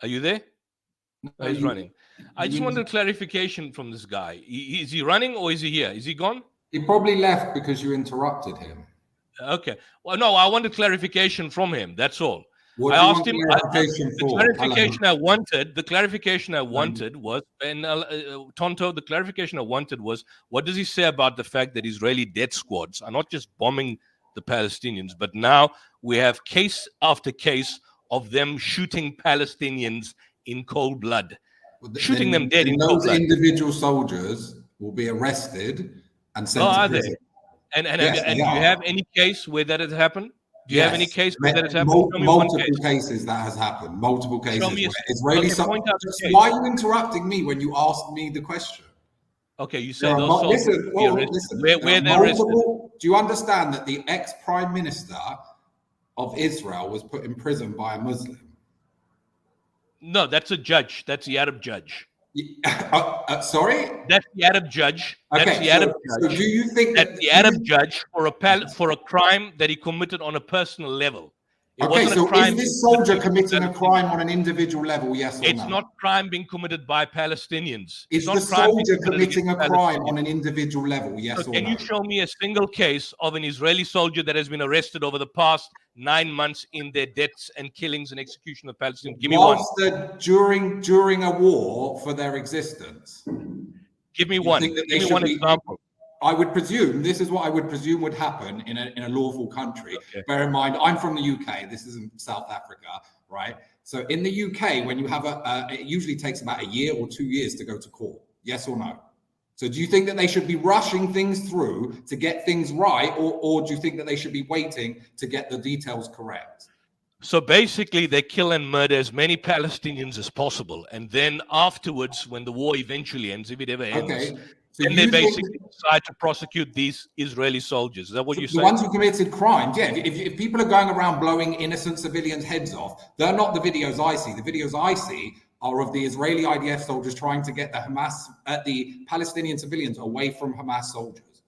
Are you there? Oh, he's running. I just wanted clarification from this guy. Is he running or is he here? Is he gone? He probably left because you interrupted him. Okay. Well, no, I wanted clarification from him. That's all. What I do you asked want him. clarification The for? clarification I wanted. The clarification I wanted was, and Tonto. The clarification I wanted was, what does he say about the fact that Israeli death squads are not just bombing the Palestinians, but now we have case after case of them shooting Palestinians in cold blood, shooting them dead in cold blood. Those individual soldiers will be arrested and sent to prison. And do you have any case where that has happened? Do you have any case where that has happened? Multiple cases that has happened. Multiple cases. Israeli soldiers. Why are you interrupting me when you asked me the question? Okay, you say those soldiers. Listen. Where they're arrested. Do you understand that the ex-prime minister of Israel was put in prison by a Muslim? No, that's a judge. That's the Arab judge. Sorry? That's the Arab judge. That's the Arab judge. So do you think that the Arab judge for a crime that he committed on a personal level? Is this soldier committing a crime on an individual level, yes or no? It's not crime being committed by Palestinians. Is the soldier committing a crime on an individual level, yes or no? Can you show me a single case of an Israeli soldier that has been arrested over the past 9 months in their deaths and killings and execution of Palestinians? Give me one. During a war for their existence. Give me one. Give me one example. I would presume, this is what I would presume would happen in a lawful country. Okay. Bear in mind, I'm from the UK. This isn't South Africa, right? So in the UK, when you have it usually takes about a year or 2 years to go to court. Yes or no? So do you think that they should be rushing things through to get things right? Or do you think that they should be waiting to get the details correct? So basically, they kill and murder as many Palestinians as possible. And then afterwards, when the war eventually ends, if it ever ends, so then they basically decide to prosecute these Israeli soldiers. Is that what you're saying? The ones who committed crimes, yeah. If people are going around blowing innocent civilians' heads off, they're not the videos I see. The videos I see are of the Israeli IDF soldiers trying to get the Palestinian civilians away from Hamas soldiers.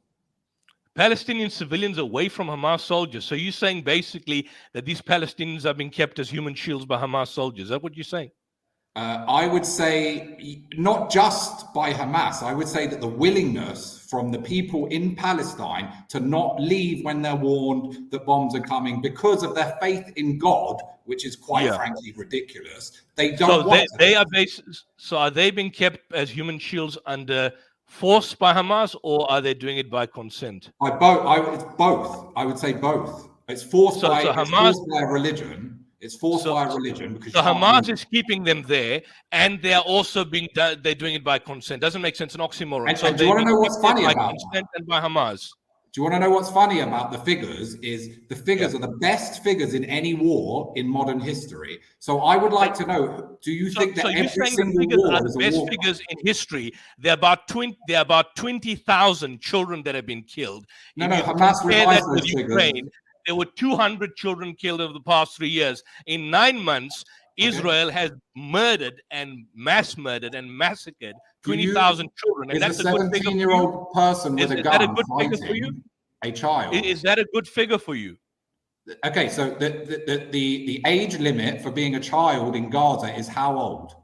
Palestinian civilians away from Hamas soldiers. So you're saying basically that these Palestinians are being kept as human shields by Hamas soldiers. Is that what you're saying? I would say not just by Hamas. I would say that the willingness from the people in Palestine to not leave when they're warned that bombs are coming because of their faith in God, which is quite frankly ridiculous. They don't want to. So are they being kept as human shields under force by Hamas, or are they doing it by consent? It's both. I would say both. It's forced by a religion. It's forced by a religion because Hamas is keeping them there, and they are also they're doing it by consent. Doesn't make sense. An oxymoron. And do you want to know what's funny about consent and by Hamas? Do you want to know what's funny about the figures? Is the figures are the best figures in any war in modern history. So I would like to know: do you think that every single war is a war? Best figures in history? There are about 20,000 children that have been killed. No, Hamas revised those figures. There were 200 children killed over the past 3 years. In 9 months, Israel has murdered and mass murdered and massacred 20,000 children. And that's a 17-year-old person with a gun fighting a child. Is that a good figure for you? Okay, so the age limit for being a child in Gaza is how old?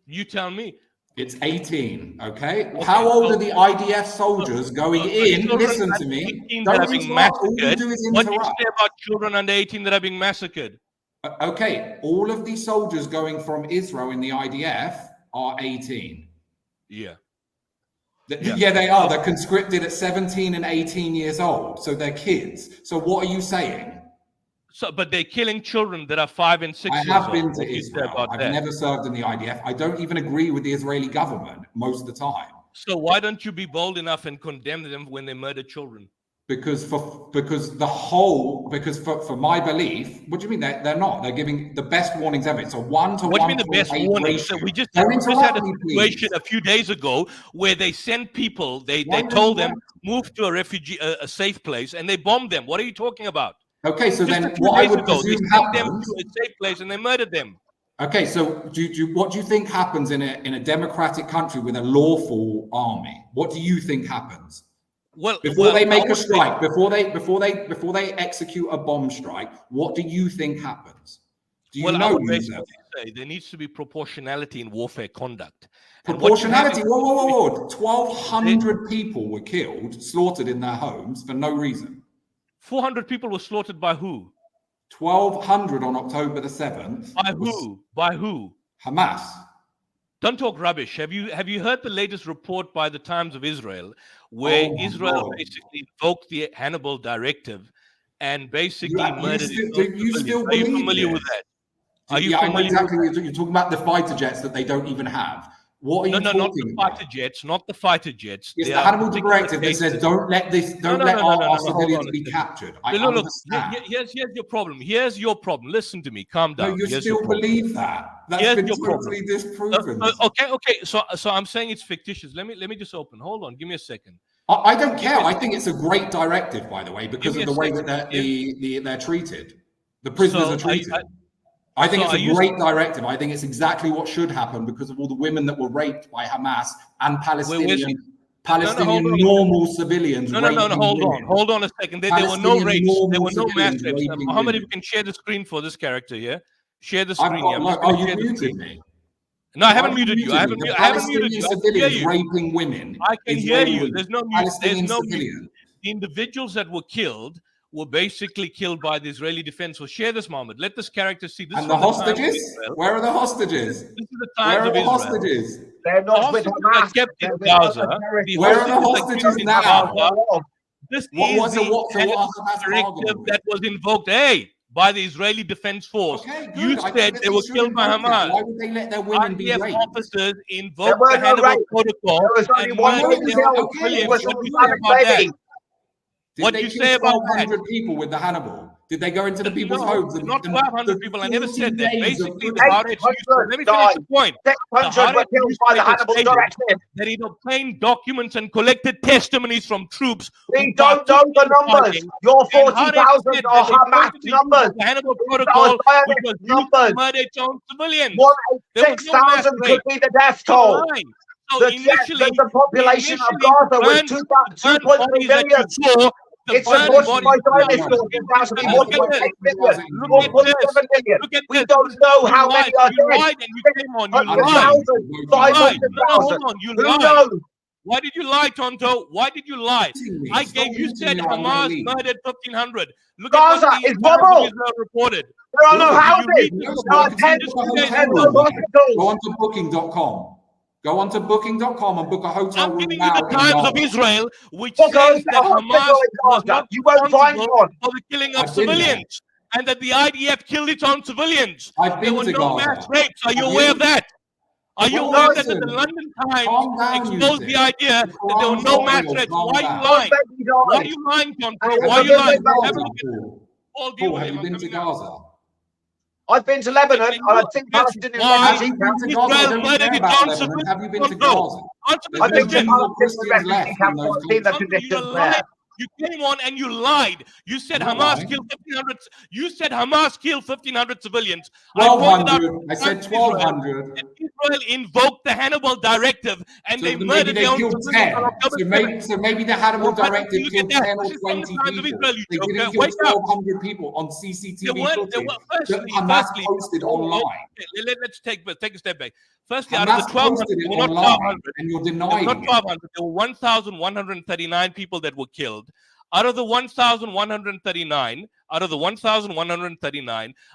You tell me. It's 18, okay? How old are the IDF soldiers going in? Listen to me. Don't interrupt. All you do is interrupt. What do you say about children under 18 that are being massacred? Okay, all of the soldiers going from Israel in the IDF are 18. Yeah. Yeah, they are. They're conscripted at 17 and 18 years old. So they're kids. So what are you saying? But they're killing children that are 5 and 6 years old. I have been to Israel. I've never served in the IDF. I don't even agree with the Israeli government most of the time. So why don't you be bold enough and condemn them when they murder children? Because for my belief, what do you mean they're not? They're giving the best warnings ever. It's a 1 to 1. What do you mean the best warnings? So we just had a situation a few days ago where they sent people. They told them move to a safe place, and they bombed them. What are you talking about? Okay, so then what I would presume happens, they sent them to a safe place and they murdered them. Okay, so what do you think happens in a democratic country with a lawful army? What do you think happens? Before they make a strike, before they execute a bomb strike, what do you think happens? Do you Well, I know, would Yusuf? basically say there needs to be proportionality in warfare conduct. Proportionality. Whoa. 1,200 people were killed, slaughtered in their homes for no reason. 400 people were slaughtered by who? 1,200 on October the 7th. By who? By who? Hamas. Don't talk rubbish. Have you heard the latest report by the Times of Israel, where Israel basically invoked the Hannibal Directive and basically murdered its own civilians? Are you familiar with that? Are you familiar exactly. with that? You're talking about the fighter jets that they don't even have. What are you talking not the fighter jets, not the fighter jets. It's the Hannibal Directive that says don't let our civilians be captured. I understand. Here's your problem. Here's your problem. Listen to me. Calm down. No, you still believe that. That's been totally disproven. Okay. So I'm saying it's fictitious. Let me just open. Hold on. Give me a second. I don't care. I think it's a great directive, by the way, because of the way that they're treated. The prisoners are treated. I think it's a great directive. I think it's exactly what should happen because of all the women that were raped by Hamas and Palestinian normal civilians. No. Hold on a second. There were no rapes. There were no mass rapes. Mohammed, if you can share the screen for this character here. Share the screen here. You muted me. No, I haven't muted you. I haven't muted you. I can hear you. Raping women. I can hear you. There's no mute. The individuals that were killed were basically killed by the Israeli defense. So share this, Mohammed. Let this character see this. And the hostages? Where are the hostages? This is the times of Israel. Where are the hostages? They're not with Hamas. Kept in Gaza. Where are the hostages now? This is the directive that was invoked. By the Israeli Defense Force. You said they were killed by Hamas. Why would they let their women be raped? Officers invoked the Hannibal Protocol. There was only one woman. What do you say about 1,200 people with the Hannibal? Did they go into the people's homes? Not 1,200 people. I never said that. Basically, the Haaretz let me finish the point. 600 were killed by the Hannibal Directive. That he obtained documents and collected testimonies from troops. We don't know the numbers. Your 40,000 are Hamas numbers. The Hannibal Protocol, which was used to murder its own civilians. 6,000 could be the death toll. So the population of Gaza was 2.3 million. It's supposed by Zionist law 2008 million. 4.7 million. We don't know how many are dead. 500,000. Who knows? Why did you lie, Tonto? Why did you lie? You said Hamas murdered 1,500. Look Gaza at what is rubble. reported. There are no houses. There are 10 hospitals. Go on to booking.com. Go on to booking.com and book a hotel room. I'm giving you the Times of Israel, which says that Hamas was not responsible for the killing of civilians and that the IDF killed its own civilians. There were no mass rapes. Are you aware of that? Are you aware that the London Times exposed the idea that there were no mass rapes? Why are you lying? Why are you lying, John? Why are you lying? Have a look at Paul, have you been to Gaza? I've been to Lebanon and I think Palestinian refugee camps. Have you been to Gaza? I've been to Palestinian refugee camps. I've seen the conditions there. You came on and you lied. You said Hamas killed 1,500. You said Hamas killed 1,500 civilians. 1,200. I said 1,200. Israel invoked the Hannibal Directive and they murdered their own civilians. So maybe the Hannibal Directive killed 10 or 20 people. They didn't kill 1,200 people on CCTV footage that Hamas posted online. Let's take a step back. Firstly, out of the 1,200, there were not 1,200. And you're denying not 1,200. There were 1,139 people that were killed. Out of the 1,139,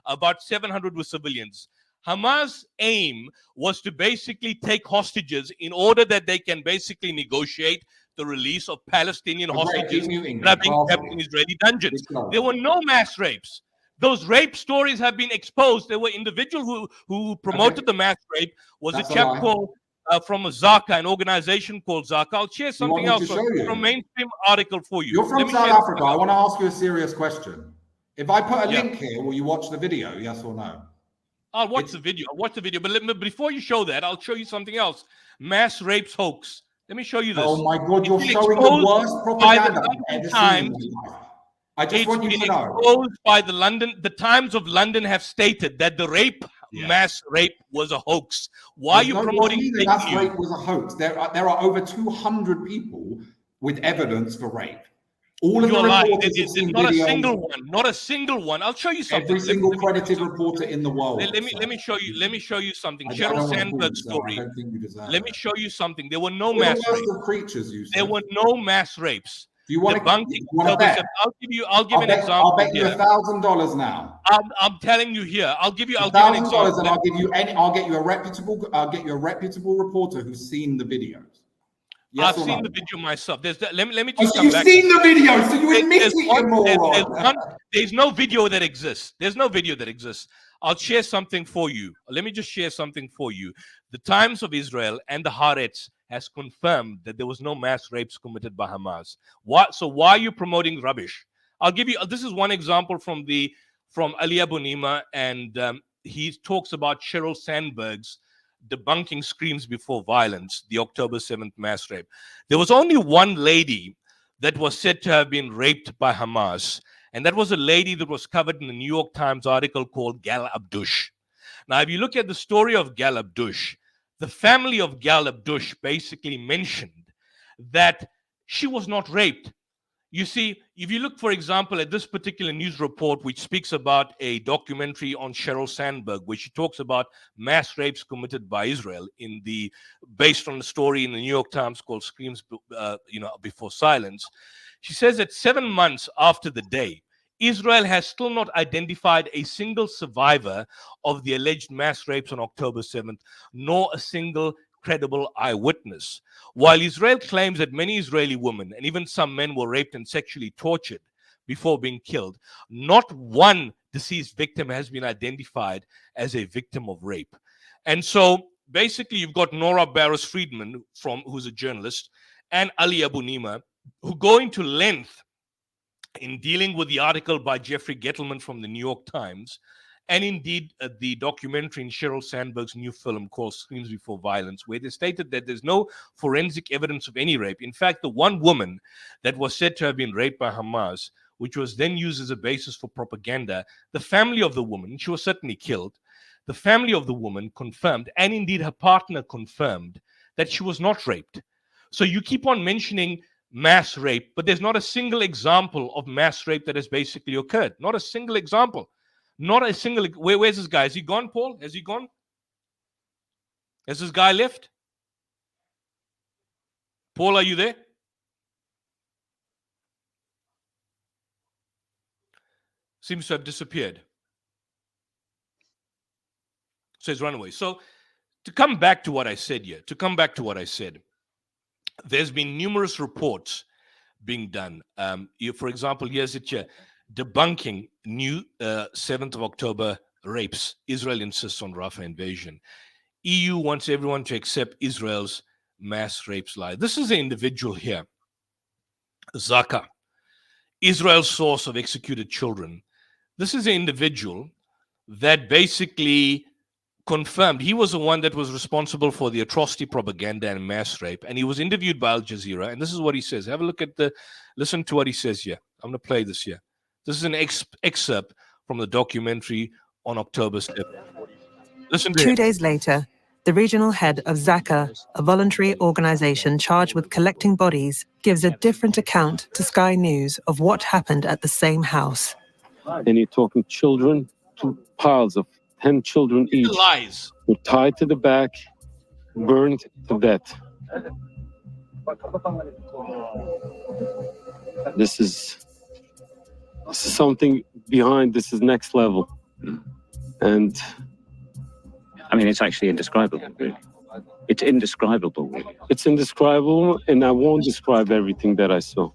about 700 were civilians. Hamas' aim was to basically take hostages in order that they can basically negotiate the release of Palestinian hostages that are being kept in Israeli dungeons. There were no mass rapes. Those rape stories have been exposed. There were individuals who promoted the mass rape. Was a chap called from Zaka, an organization called Zaka. I'll share something else from a mainstream article for you. You're from South Africa. I want to ask you a serious question. If I put a link here, will you watch the video? Yes or no? I'll watch the video. But before you show that, I'll show you something else. Mass rapes hoax. Let me show you this. Oh my God, you're showing the worst propaganda I've ever seen in my life. I just want you to know. Exposed by the Times of London have stated that the mass rape was a hoax. Why are you promoting fake mass news? Rape was a hoax. There are over 200 people with evidence for rape. All of the reporters have There's seen not videos. a single one. Not a single one. I'll show you something. Every single credited reporter in the world. Let me show you. Let me show you something. I Cheryl don't want to Sandberg's so I story. don't think you deserve Let me it. show you something. There were no We're mass the worst rapes. of creatures, you said. There were no mass rapes. Do you want to bet? I'll give an example. I'll bet you $1,000 now. I'm telling you here. I'll give you an $1,000, example. and I'll get you a reputable reporter who's seen the videos. Yes, I've seen the video myself. Let me just come back. You've seen the video, so you admit it, you moron. There's no video that exists. There's no video that exists. I'll share something for you. Let me just share something for you. The Times of Israel and the Haaretz has confirmed that there was no mass rapes committed by Hamas. So why are you promoting rubbish? I'll give you. This is one example from Ali Abu Nima, and he talks about Sheryl Sandberg's debunking Screams Before Violence, the October 7th mass rape. There was only one lady that was said to have been raped by Hamas, and that was a lady that was covered in a New York Times article called Gal Abdush. Now, if you look at the story of Gal Abdush, the family of Gal Abdush basically mentioned that she was not raped. You see, if you look, for example, at this particular news report, which speaks about a documentary on Sheryl Sandberg, which she talks about mass rapes committed by Israel based on a story in the New York Times called Screams Before Silence. She says that 7 months after the day, Israel has still not identified a single survivor of the alleged mass rapes on October 7th, nor a single credible eyewitness. While Israel claims that many Israeli women and even some men were raped and sexually tortured before being killed, not one deceased victim has been identified as a victim of rape. And so basically you've got Nora Barros-Friedman, who's a journalist, and Ali Abu Nima, who go into length in dealing with the article by Jeffrey Gettleman from the New York Times, and indeed the documentary in Sheryl Sandberg's new film called Screams Before Violence, where they stated that there's no forensic evidence of any rape. In fact, the one woman that was said to have been raped by Hamas, which was then used as a basis for propaganda, the family of the woman, she was certainly killed, the family of the woman confirmed, and indeed her partner confirmed, that she was not raped. So you keep on mentioning mass rape, but there's not a single example of mass rape that has basically occurred. Not a single example. Not a single. Where's this guy? Is he gone, Paul? Has he gone? Has this guy left? Paul, are you there? Seems to have disappeared. So he's run away. So to come back to what I said here, there's been numerous reports being done. For example, here's it here. Debunking new 7th of October rapes. Israel insists on Rafah invasion. EU wants everyone to accept Israel's mass rapes lie. This is an individual here. Zaka, Israel's source of executed children. This is an individual that basically confirmed he was the one that was responsible for the atrocity propaganda and mass rape. And he was interviewed by Al Jazeera. And this is what he says. Have a look at listen to what he says here. I'm going to play this here. This is an excerpt from the documentary on October 7th. Listen to 2 days later, the regional head of Zaka, a voluntary organization charged with collecting bodies, gives a different account to Sky News of what happened at the same house. And you're talking children, 2 piles of 10 children each. Lies. Were tied to the back, burned to death. This is something behind. This is next level. And I mean, it's actually indescribable, really. It's indescribable, really. It's indescribable, and I won't describe everything that I saw.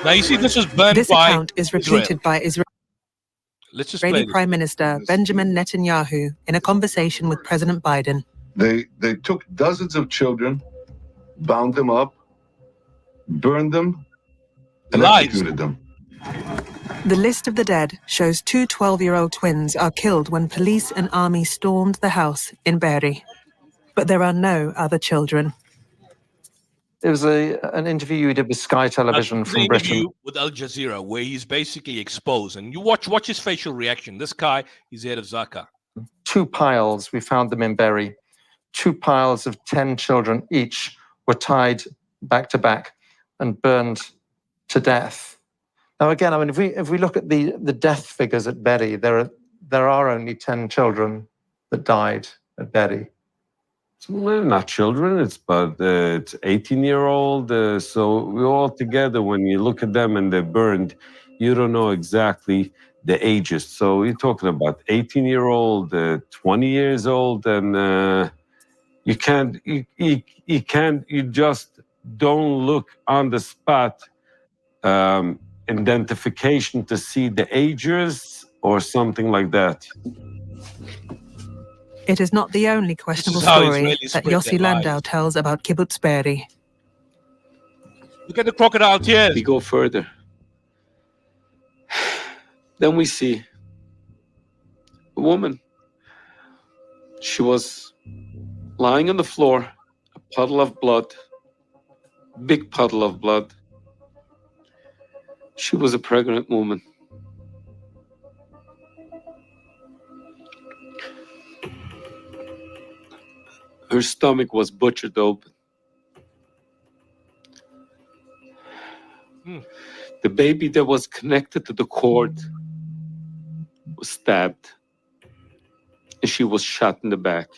Now, you see, this is burned This by account is repeated by Israeli Prime Minister Benjamin Netanyahu in a conversation with President Biden. They took dozens of children, bound them up, burned them, and executed them. The list of the dead shows 2 12-year-old twins are killed when police and army stormed the house in Be'eri. But there are no other children. There was an interview you did with Sky Television from Britain. With Al Jazeera, where he's basically exposed. And you watch his facial reaction. This guy, he's head of Zaka. 2 piles, we found them in Be'eri. 2 piles of 10 children each were tied back to back and burned to death. Now, again, I mean, if we look at the death figures at Berry, there are only 10 children that died at Berry. Well, not children, it's 18-year-old. So we all together, when you look at them and they're burned, you don't know exactly the ages. So you're talking about 18-year-old, 20 years old, and you just don't look on the spot identification to see the ages or something like that. It is not the only questionable how story Israelis that spread Yossi their Landau lies. tells about Kibbutz Be'eri. Look at the crocodile tears. We go further. Then we see a woman. She was lying on the floor, a puddle of blood, big puddle of blood. She was a pregnant woman. Her stomach was butchered open. The baby that was connected to the cord was stabbed, and she was shot in the back.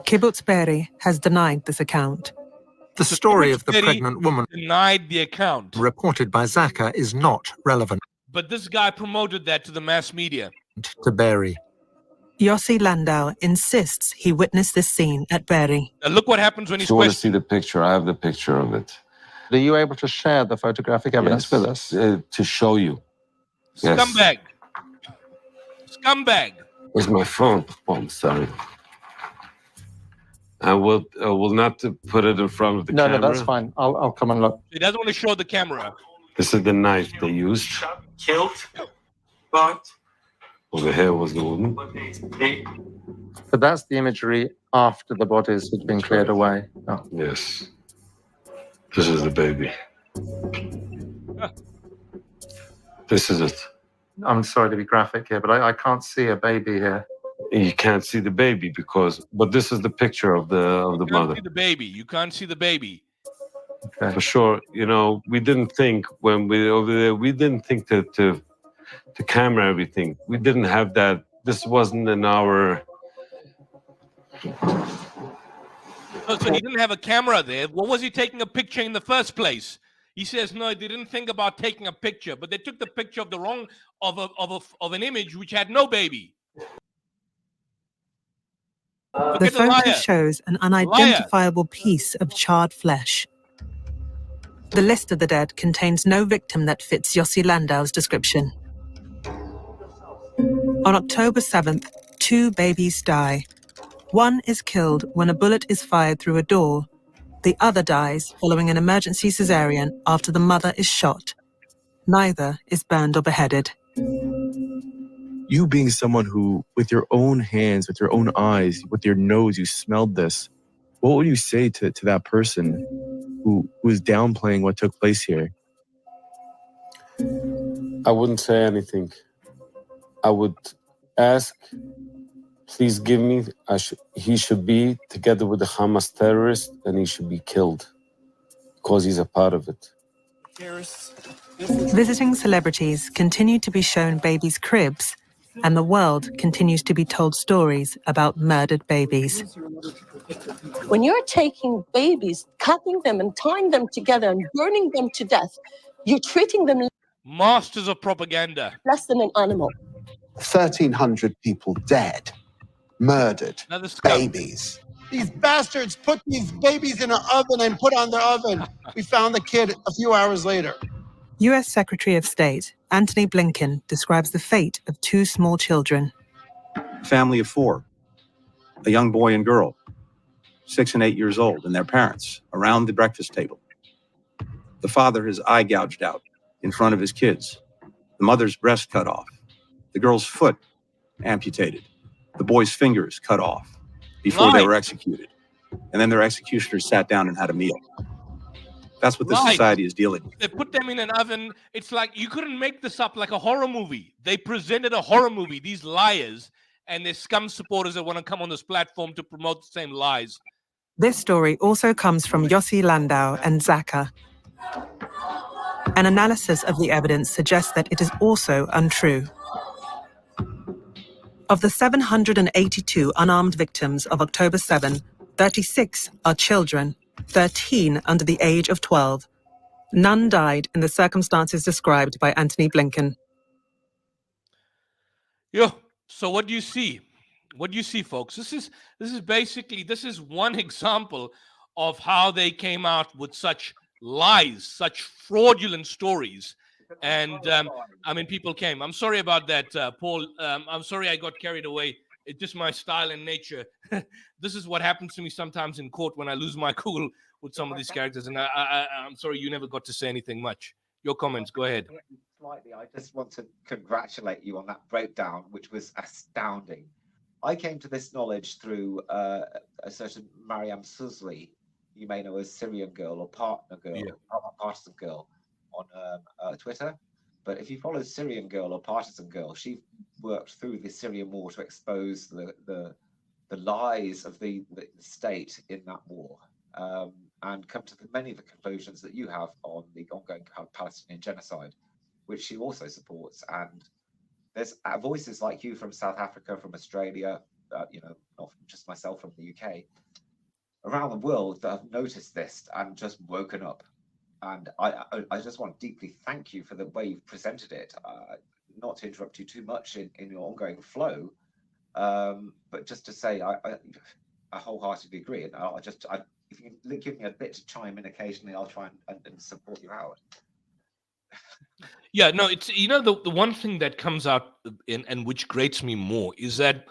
Kibbutz Be'eri has denied this account. The story of the Kibbutz Be'eri pregnant woman denied the account, reported by Zaka is not relevant but this guy promoted that to the mass media. to Berry. Yossi Landau insists he witnessed this scene at Be'eri. Now look what happens when If he's you want to see questioned. the picture, I have the picture of it. Are you able to share the photographic evidence with us? To show you. Yes. Scumbag. Scumbag. Where's my phone? Oh, I'm sorry. I will not put it in front of the camera. No, that's fine. I'll come and look. He doesn't want to show the camera. This is the knife they used. Killed, but Over here was the woman. But that's the imagery after the bodies had been cleared away. Oh. Yes. This is the baby. This is it. I'm sorry to be graphic here, but I can't see a baby here. You can't see the baby but this is the picture of the You can't mother. see the baby. You can't see the baby. Okay. For sure, we didn't think when we were over there, we didn't think to camera everything. We didn't have that. This wasn't in our... So he didn't have a camera there. What was he taking a picture in the first place? He says no, they didn't think about taking a picture, but they took the picture of the wrong of an image which had no baby. Look The at the photo liar. shows an unidentifiable piece of charred flesh. The list of the dead contains no victim that fits Yossi Landau's description. On October 7th, 2 babies die. One is killed when a bullet is fired through a door. The other dies following an emergency cesarean after the mother is shot. Neither is burned or beheaded. You being someone who, with your own hands, with your own eyes, with your nose, you smelled this, what would you say to that person who is downplaying what took place here? I wouldn't say anything. I would ask, please give me, he should be together with the Hamas terrorist and he should be killed because he's a part of it. Visiting celebrities continue to be shown babies' cribs, and the world continues to be told stories about murdered babies. When you're taking babies, cutting them and tying them together and burning them to death, you're treating them Masters of propaganda. less than an animal. 1,300 people dead, murdered, Another scum. babies. these bastards put these babies in an oven and put on their oven. We found the kid a few hours later. US Secretary of State Antony Blinken describes the fate of 2 small children. Family of 4, a young boy and girl, 6 and 8 years old, and their parents around the breakfast table. The father, his eye gouged out in front of his kids. The mother's breast cut off. The girl's foot amputated. The boy's fingers cut off before they were executed. And then their executioners sat down and had a meal. That's what this society is dealing with. They put them in an oven. It's like you couldn't make this up like a horror movie. They presented a horror movie, these liars, and their scum supporters that want to come on this platform to promote the same lies. This story also comes from Yossi Landau and Zaka. An analysis of the evidence suggests that it is also untrue. Of the 782 unarmed victims of October 7, 36 are children, 13 under the age of 12. None died in the circumstances described by Anthony Blinken. So what do you see? What do you see, folks? This is basically one example of how they came out with such lies, such fraudulent stories. And I mean, people came. I'm sorry about that, Paul. I'm sorry I got carried away. It's just my style and nature. This is what happens to me sometimes in court when I lose my cool with some of these characters. And I'm sorry you never got to say anything much. Your comments, go ahead. Slightly, I just want to congratulate you on that breakdown, which was astounding. I came to this knowledge through a certain Mariam Suzli, you may know as Syrian Girl or Partner Girl, Partisan Girl on Twitter. But if you follow Syrian Girl or Partisan Girl, she worked through the Syrian war to expose the lies of the state in that war, and come to many of the conclusions that you have on the ongoing Palestinian genocide, which she also supports. And there's voices like you from South Africa, from Australia, you know, not just myself from the UK, around the world that have noticed this and just woken up. And I just want to deeply thank you for the way you've presented it. Not to interrupt you too much in your ongoing flow, but just to say I wholeheartedly agree. And if you can give me a bit to chime in occasionally, I'll try and support you out. Yeah, no, it's, you know, the one thing that comes out and which grates me more is that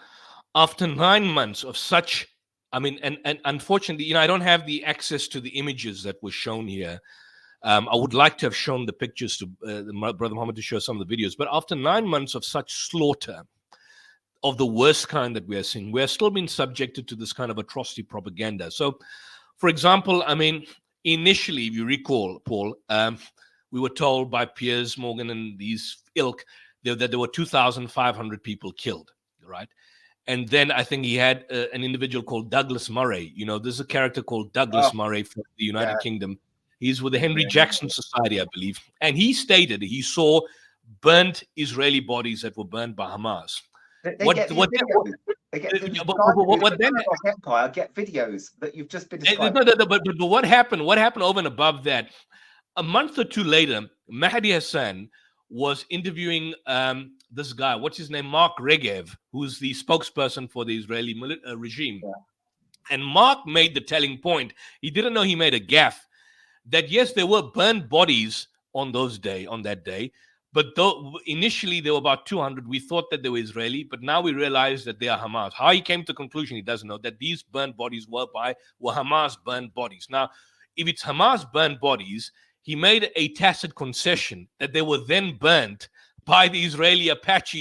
after 9 months of such, I mean, and unfortunately, you know, I don't have the access to the images that were shown here. I would like to have shown the pictures to Brother Muhammad to show some of the videos, but after 9 months of such slaughter of the worst kind that we are seeing, we are still being subjected to this kind of atrocity propaganda. So, for example, I mean, initially, if you recall, Paul, we were told by Piers Morgan and these ilk that there were 2,500 people killed, right? And then I think he had an individual called Douglas Murray. You know, there's a character called Douglas Murray from the United Kingdom. He's with the Henry Jackson Society, I believe. And he stated he saw burnt Israeli bodies that were burned by Hamas. Empire get videos that you've just been describing. But what happened? What happened over and above that? A month or two later, Mahdi Hassan was interviewing this guy, what's his name? Mark Regev, who's the spokesperson for the Israeli regime. Yeah. And Mark made the telling point. He didn't know he made a gaffe. That yes, there were burned bodies on that day, but though initially there were about 200, we thought that they were Israeli, but now we realize that they are Hamas. How he came to the conclusion, he doesn't know, that these burned bodies were Hamas burned bodies. Now, if it's Hamas burned bodies, he made a tacit concession that they were then burnt by the Israeli Apache